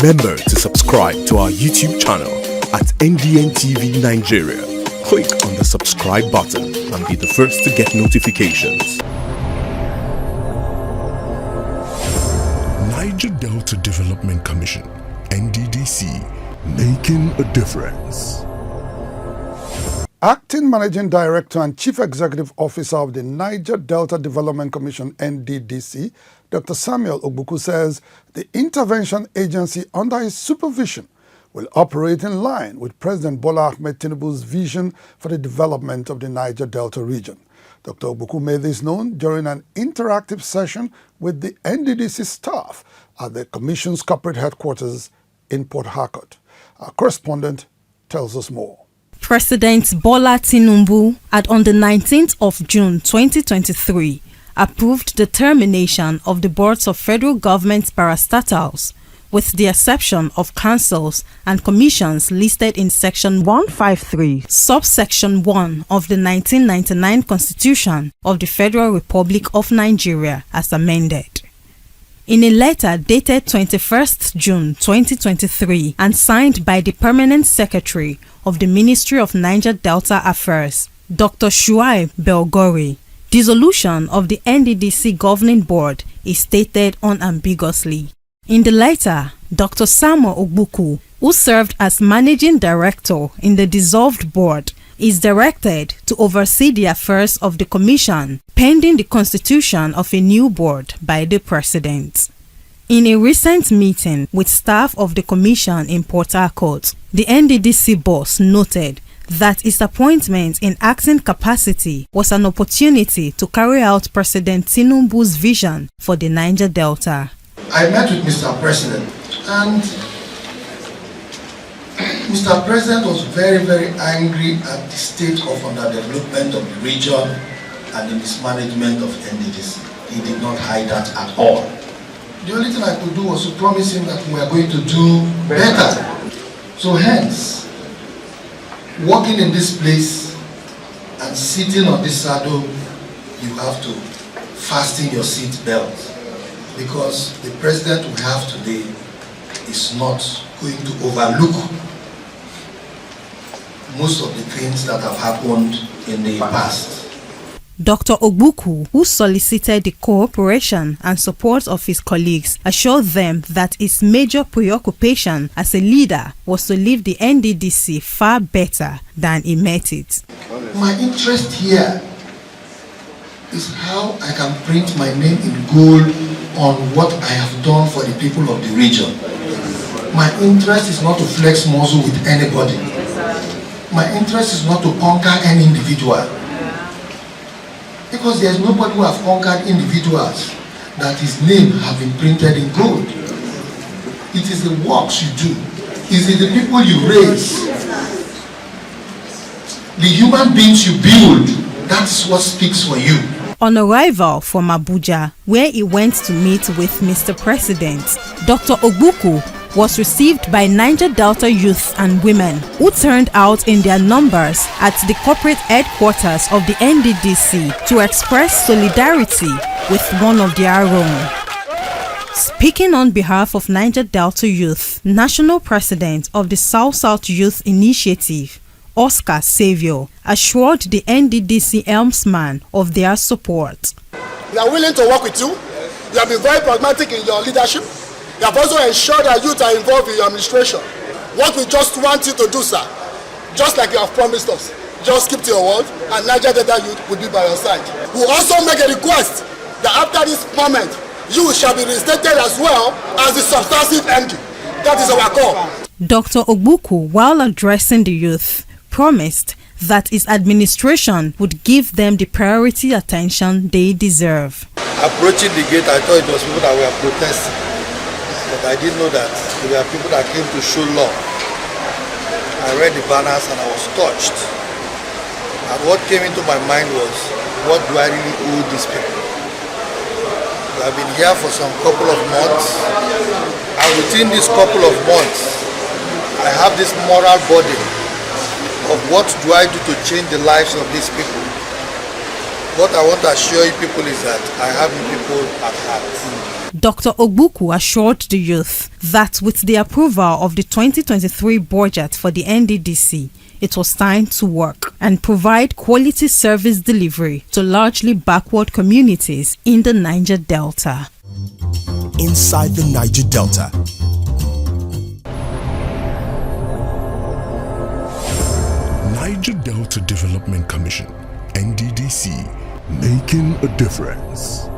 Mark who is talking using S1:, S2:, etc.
S1: Remember to subscribe to our YouTube channel at NDN Nigeria. Click on the subscribe button and be the first to get notifications. Niger Delta Development Commission, NDDC, making a difference.
S2: Acting Managing Director and Chief Executive Officer of the Niger Delta Development Commission, NDDC, Dr. Samuel Ogbuku says the intervention agency under his supervision will operate in line with President Bola Ahmed Tinubu'S vision for the development of the Niger Delta region. Dr. Ogbuku made this known during an interactive session with the NDDC staff at the Commission's corporate headquarters in Port Harcourt. Our correspondent tells us more.
S3: President Bola Tinubu, on the 19th of June 2023, approved the termination of the boards of federal government parastatals, with the exception of councils and commissions listed in Section 153, subsection 1 of the 1999 Constitution of the Federal Republic of Nigeria as amended. In a letter dated 21st June 2023 and signed by the Permanent Secretary of the Ministry of Niger Delta Affairs, Dr. Shuaib Belgori, dissolution of the NDDC Governing Board is stated unambiguously. In the letter, Dr. Samuel Ogbuku, who served as Managing Director in the dissolved board, is directed to oversee the affairs of the Commission pending the constitution of a new board by the President. In a recent meeting with staff of the Commission in Port Harcourt, the NDDC boss noted that his appointment in acting capacity was an opportunity to carry out President Tinubu'S vision for the Niger Delta.
S4: I met with Mr. President, and Mr. President was very, very angry at the state of underdevelopment of the region and the mismanagement of NDDC. He did not hide that at all. The only thing I could do was to promise him that we are going to do better. So hence, walking in this place and sitting on this saddle, you have to fasten your seat belt, because the president we have today is not going to overlook most of the things that have happened in the past.
S3: Dr. Ogbuku, who solicited the cooperation and support of his colleagues, assured them that his major preoccupation as a leader was to leave the NDDC far better than he met it.
S4: My interest here is how I can print my name in gold on what I have done for the people of the region. My interest is not to flex muscle with anybody. My interest is not to conquer any individual. Because there is nobody who has conquered individuals that his name have been printed in gold. It is the works you do. It is the people you raise. The human beings you build. That's what speaks for you.
S3: On arrival from Abuja, where he went to meet with Mr. President, Dr. Ogbuku was received by Niger Delta youth and women who turned out in their numbers at the corporate headquarters of the NDDC to express solidarity with one of their own. Speaking on behalf of Niger Delta Youth, National President of the South-South Youth Initiative, Oscar Saviour, assured the NDDC helmsman of their support.
S5: We are willing to work with you. You have been very pragmatic in your leadership. You have also ensured that youth are involved in your administration. What we just want you to do, sir, just like you have promised us, just keep to your word, and Niger Delta Youth will be by your side. We also make a request that after this moment, you shall be reinstated as well as the substantive MD. That is our call.
S3: Dr. Ogbuku, while addressing the youth, promised that his administration would give them the priority attention they deserve.
S6: Approaching the gate, I thought it was people that were protesting. But I didn't know that there were people that came to show love. I read the banners and I was touched. And what came into my mind was, what do I really owe these people? I've been here for some couple of months, and within this couple of months, I have this moral burden of what do I do to change the lives of these people. What I want to assure you people is that I have you people at heart.
S3: Dr. Ogbuku assured the youth that with the approval of the 2023 budget for the Nddc, it was time to work and provide quality service delivery to largely backward communities in the Niger Delta.
S1: Inside the Niger Delta. Niger Delta Development Commission, NDDC, making a difference.